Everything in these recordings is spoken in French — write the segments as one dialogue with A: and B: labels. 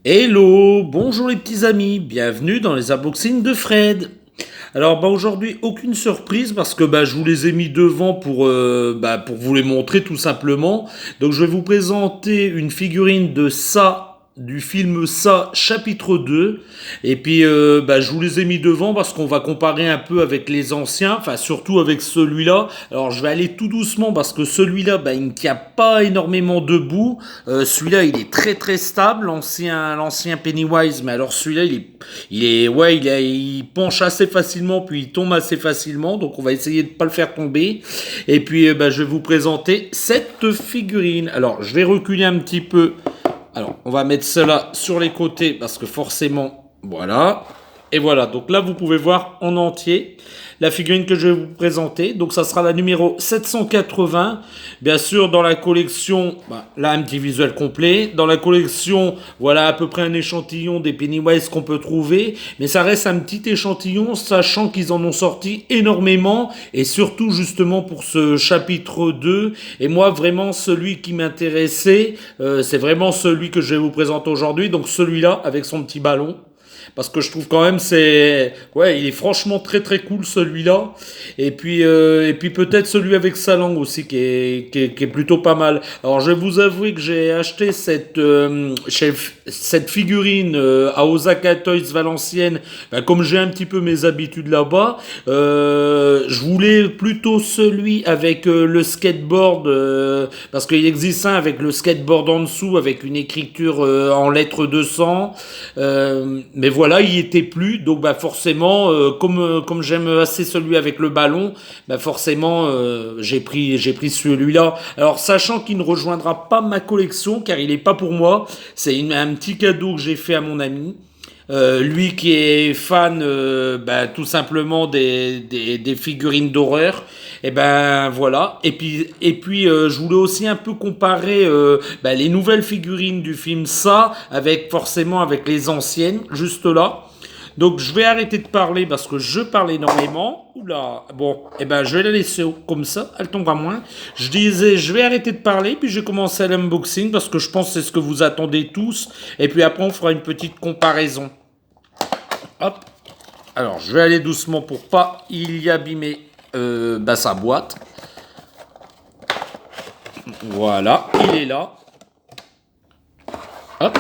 A: Hello, bonjour les petits amis, bienvenue dans les unboxings de Fred. Alors aujourd'hui aucune surprise parce que je vous les ai mis devant pour vous les montrer tout simplement. Donc je vais vous présenter une figurine de ça du film Ça chapitre 2 et puis je vous les ai mis devant parce qu'on va comparer un peu avec les anciens, enfin surtout avec celui-là. Alors je vais aller tout doucement parce que celui-là il ne tient pas énormément debout. Celui-là il est très très stable, l'ancien Pennywise, mais alors celui-là il penche assez facilement puis il tombe assez facilement, donc on va essayer de pas le faire tomber. Et puis je vais vous présenter cette figurine. Alors je vais reculer un petit peu. Alors on va mettre cela sur les côtés parce que forcément voilà. Et voilà, donc là vous pouvez voir en entier la figurine que je vais vous présenter. Donc ça sera la numéro 780. Bien sûr dans la collection, là un petit visuel complet. Dans la collection, voilà à peu près un échantillon des Pennywise qu'on peut trouver. Mais ça reste un petit échantillon, sachant qu'ils en ont sorti énormément. Et surtout justement pour ce chapitre 2. Et moi vraiment celui qui m'intéressait, c'est vraiment celui que je vais vous présenter aujourd'hui. Donc celui-là avec son petit ballon parce que je trouve quand même il est franchement très très cool celui-là. Et puis peut-être celui avec sa langue aussi qui est plutôt pas mal. Alors je vais vous avouer que j'ai acheté cette figurine à Osaka Toys Valenciennes. Comme j'ai un petit peu mes habitudes là-bas, je voulais plutôt celui avec le skateboard, parce qu'il existe un avec le skateboard en dessous avec une écriture en lettres de sang. Mais voilà, il y était plus, donc forcément, comme j'aime assez celui avec le ballon, forcément j'ai pris celui-là. Alors sachant qu'il ne rejoindra pas ma collection car il est pas pour moi, c'est un petit cadeau que j'ai fait à mon ami. Lui qui est fan tout simplement des figurines d'horreur, et voilà. Et puis je voulais aussi un peu comparer les nouvelles figurines du film Ça avec forcément avec les anciennes juste là. Donc je vais arrêter de parler parce que je parle énormément. Oula, bon, je vais la laisser comme ça, elle tombera moins. Je disais, je vais arrêter de parler, puis je vais commencer l'unboxing parce que je pense que c'est ce que vous attendez tous. Et puis après on fera une petite comparaison. Hop. Alors, je vais aller doucement pour pas y abîmer sa boîte. Voilà, il est là. Hop.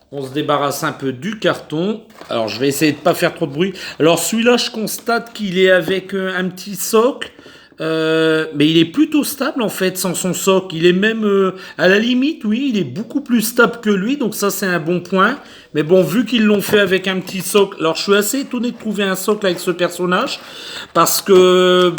A: On se débarrasse un peu du carton. Alors, je vais essayer de pas faire trop de bruit. Alors, celui-là, je constate qu'il est avec un petit socle. Mais il est plutôt stable en fait sans son socle. Il est même à la limite, oui, il est beaucoup plus stable que lui, donc ça c'est un bon point. Mais bon, vu qu'ils l'ont fait avec un petit socle, alors je suis assez étonné de trouver un socle avec ce personnage parce que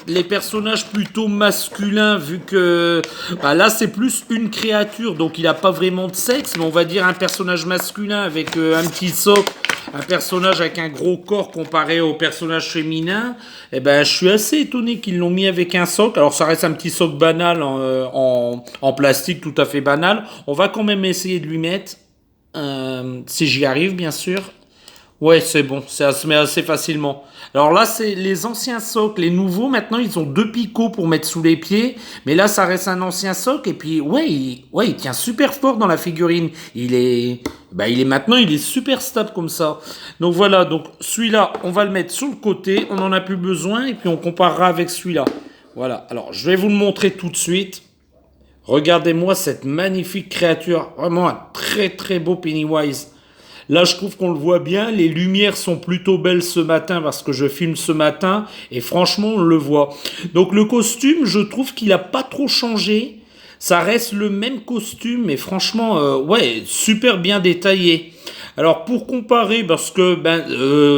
A: les personnages plutôt masculins, vu que là c'est plus une créature, donc il n'a pas vraiment de sexe, mais on va dire un personnage masculin avec un petit socle, un personnage avec un gros corps comparé au personnage féminin, je suis assez étonné qu'ils l'ont mis avec un socle. Alors ça reste un petit socle banal en plastique tout à fait banal. On va quand même essayer de lui mettre, si j'y arrive bien sûr. Ouais, c'est bon, ça se met assez facilement. Alors là, c'est les anciens socles. Les nouveaux, maintenant, ils ont deux picots pour mettre sous les pieds. Mais là, ça reste un ancien socle. Et puis, il tient super fort dans la figurine. Maintenant, il est super stable comme ça. Donc voilà, donc celui-là, on va le mettre sur le côté. On n'en a plus besoin. Et puis, on comparera avec celui-là. Voilà, alors je vais vous le montrer tout de suite. Regardez-moi cette magnifique créature. Vraiment un très très beau Pennywise. Là, je trouve qu'on le voit bien. Les lumières sont plutôt belles ce matin parce que je filme ce matin. Et franchement, on le voit. Donc le costume, je trouve qu'il a pas trop changé. Ça reste le même costume, mais franchement, super bien détaillé. Alors pour comparer, parce que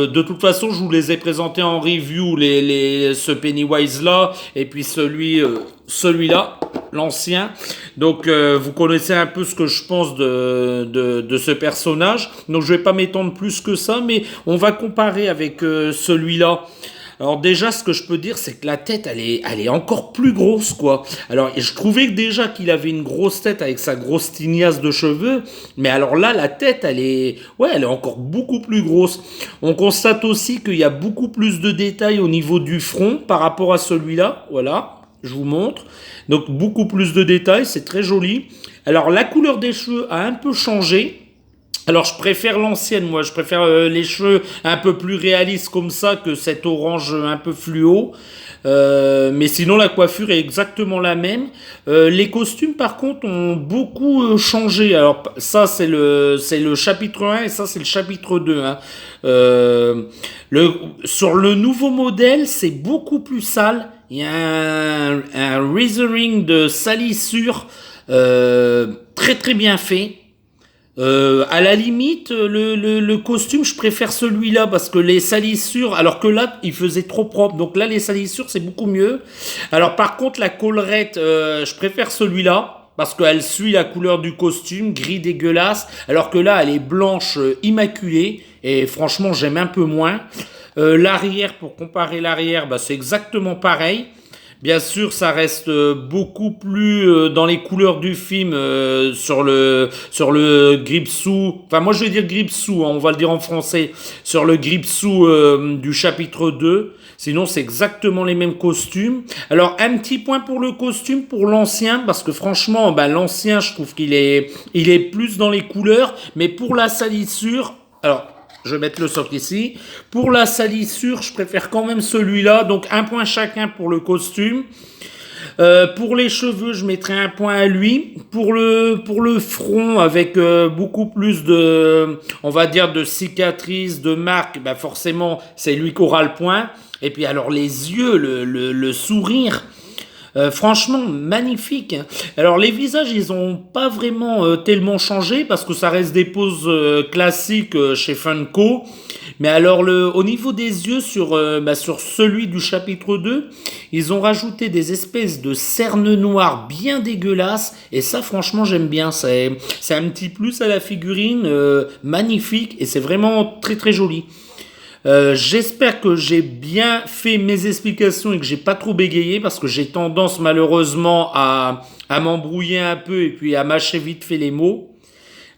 A: de toute façon, je vous les ai présentés en review, ce Pennywise là, et puis celui-là, l'ancien. Donc vous connaissez un peu ce que je pense de ce personnage. Donc je vais pas m'étendre plus que ça, mais on va comparer avec celui-là. Alors déjà, ce que je peux dire, c'est que la tête, elle est encore plus grosse, quoi. Alors, je trouvais que déjà qu'il avait une grosse tête avec sa grosse tignasse de cheveux, mais alors là, la tête, elle est encore beaucoup plus grosse. On constate aussi qu'il y a beaucoup plus de détails au niveau du front par rapport à celui-là, voilà. Je vous montre. Donc beaucoup plus de détails, c'est très joli. Alors la couleur des cheveux a un peu changé. Alors je préfère l'ancienne, moi je préfère les cheveux un peu plus réalistes comme ça que cet orange un peu fluo. Mais sinon la coiffure est exactement la même. Les costumes par contre ont beaucoup changé. Alors ça c'est le chapitre 1 et ça c'est le chapitre 2. Hein. Euh, sur le nouveau modèle c'est beaucoup plus sale. Il y a un risering de salissure très très bien fait. À la limite, le costume, je préfère celui-là parce que les salissures, alors que là, il faisait trop propre. Donc là, les salissures, c'est beaucoup mieux. Alors par contre, la collerette, je préfère celui-là parce qu'elle suit la couleur du costume, gris dégueulasse. Alors que là, elle est blanche, immaculée. Et franchement, j'aime un peu moins. L'arrière, pour comparer l'arrière, bah, c'est exactement pareil. Bien sûr, ça reste beaucoup plus dans les couleurs du film sur le Gripsou. Enfin, moi je vais dire Gripsou, hein, on va le dire en français, sur le Gripsou du chapitre 2. Sinon, c'est exactement les mêmes costumes. Alors, un petit point pour le costume, pour l'ancien, parce que franchement, bah, l'ancien, je trouve qu'il est plus dans les couleurs, mais pour la salissure, alors je vais mettre le socle ici. Pour la salissure, je préfère quand même celui-là. Donc un point chacun pour le costume. Pour les cheveux, je mettrai un point à lui. Pour le front, avec beaucoup plus on va dire, de cicatrices, de marques, bah forcément, c'est lui qui aura le point. Et puis alors les yeux, le sourire. Franchement, magnifique. Alors les visages, ils ont pas vraiment tellement changé parce que ça reste des poses classiques chez Funko. Mais alors au niveau des yeux sur celui du chapitre 2, ils ont rajouté des espèces de cernes noires bien dégueulasses et ça franchement j'aime bien. C'est un petit plus à la figurine, magnifique et c'est vraiment très très joli. J'espère que j'ai bien fait mes explications et que j'ai pas trop bégayé parce que j'ai tendance malheureusement à m'embrouiller un peu et puis à mâcher vite fait les mots.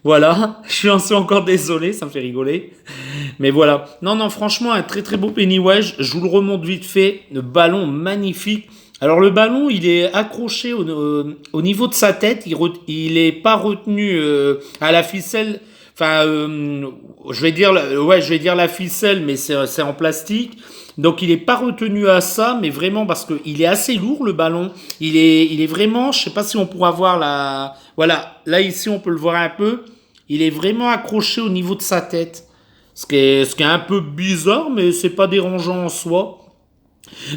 A: Voilà, je suis encore désolé, ça me fait rigoler. Mais voilà. Non, non, franchement, un très très beau Pennywise. Je vous le remonte vite fait. Le ballon magnifique. Alors le ballon, il est accroché au niveau de sa tête. Il est pas retenu à la ficelle. Enfin, je vais dire la ficelle, mais c'est en plastique. Donc il est pas retenu à ça, mais vraiment parce que il est assez lourd le ballon. Il est vraiment, je sais pas si on pourra voir la, voilà, là ici on peut le voir un peu. Il est vraiment accroché au niveau de sa tête, ce qui est un peu bizarre, mais c'est pas dérangeant en soi.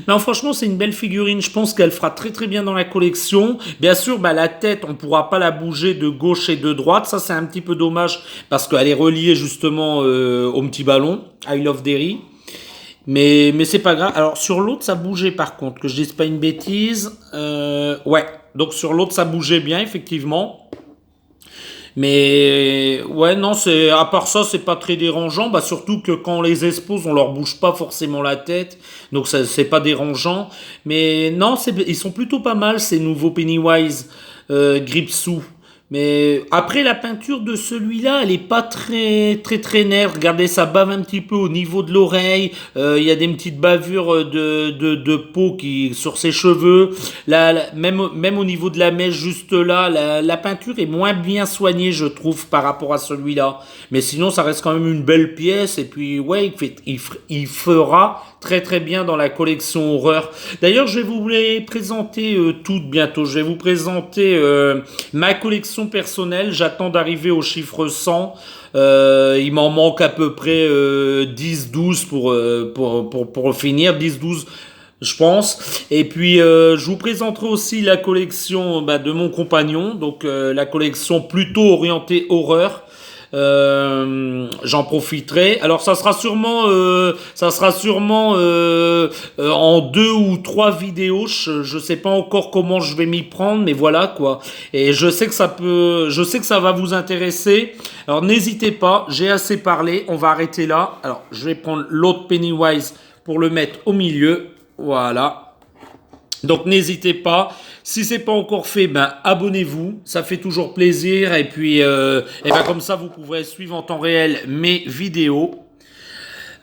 A: Non, franchement, c'est une belle figurine. Je pense qu'elle fera très très bien dans la collection. Bien sûr, bah, la tête, on pourra pas la bouger de gauche et de droite. Ça, c'est un petit peu dommage parce qu'elle est reliée justement au petit ballon, I Love Derry. Mais c'est pas grave. Alors, sur l'autre, ça bougeait par contre, que je dise pas une bêtise. Ouais, donc sur l'autre, ça bougeait bien, effectivement. Mais ouais, non, à part ça, c'est pas très dérangeant. Bah, surtout que quand on les expose, on leur bouge pas forcément la tête. Donc ça, c'est pas dérangeant. Mais non, ils sont plutôt pas mal, ces nouveaux Pennywise Gripsou. Mais après, la peinture de celui-là, elle est pas très très très nette. Regardez, ça bave un petit peu au niveau de l'oreille. Il y a des petites bavures de peau sur ses cheveux. Là, même au niveau de la mèche, juste là, la peinture est moins bien soignée, je trouve, par rapport à celui-là. Mais sinon, ça reste quand même une belle pièce. Et puis, ouais, il fera très très bien dans la collection horreur. D'ailleurs, je vais vous les présenter toutes bientôt. Je vais vous présenter ma collection personnelle. J'attends d'arriver au chiffre 100. Il m'en manque à peu près 10-12 pour finir. 10-12 je pense. Et puis, je vous présenterai aussi la collection de mon compagnon. Donc, la collection plutôt orientée horreur. J'en profiterai. Alors ça sera sûrement en 2 ou 3 vidéos. Je sais pas encore comment je vais m'y prendre, mais voilà quoi. Et je sais que ça va vous intéresser. Alors n'hésitez pas, j'ai assez parlé. On va arrêter là. Alors je vais prendre l'autre Pennywise pour le mettre au milieu. Voilà. Donc n'hésitez pas, si c'est pas encore fait, abonnez-vous, ça fait toujours plaisir et puis comme ça vous pourrez suivre en temps réel mes vidéos.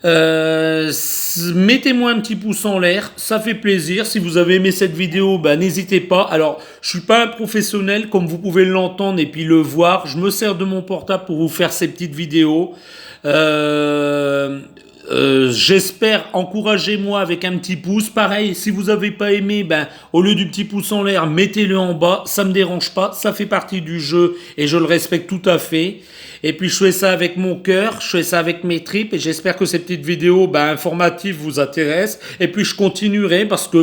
A: Mettez-moi un petit pouce en l'air, ça fait plaisir. Si vous avez aimé cette vidéo, bah, n'hésitez pas. Alors, je suis pas un professionnel, comme vous pouvez l'entendre et puis le voir. Je me sers de mon portable pour vous faire ces petites vidéos. Euh, J'espère, encouragez-moi avec un petit pouce. Pareil, si vous n'avez pas aimé, ben, au lieu du petit pouce en l'air, mettez-le en bas. Ça me dérange pas, ça fait partie du jeu et je le respecte tout à fait. Et puis je fais ça avec mon cœur, je fais ça avec mes tripes et j'espère que ces petites vidéos informatives vous intéressent. Et puis je continuerai parce que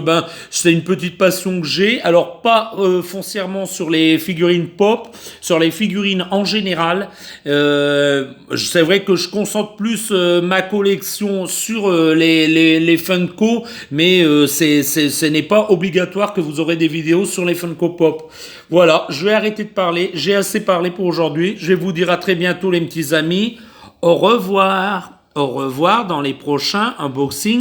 A: c'est une petite passion que j'ai. Alors pas foncièrement sur les figurines pop, sur les figurines en général. C'est vrai que je concentre plus ma collection sur les Funko, mais ce n'est pas obligatoire que vous aurez des vidéos sur les Funko Pop. Voilà, je vais arrêter de parler, j'ai assez parlé pour aujourd'hui. Je vais vous dire à très bientôt les petits amis. Au revoir dans les prochains unboxings.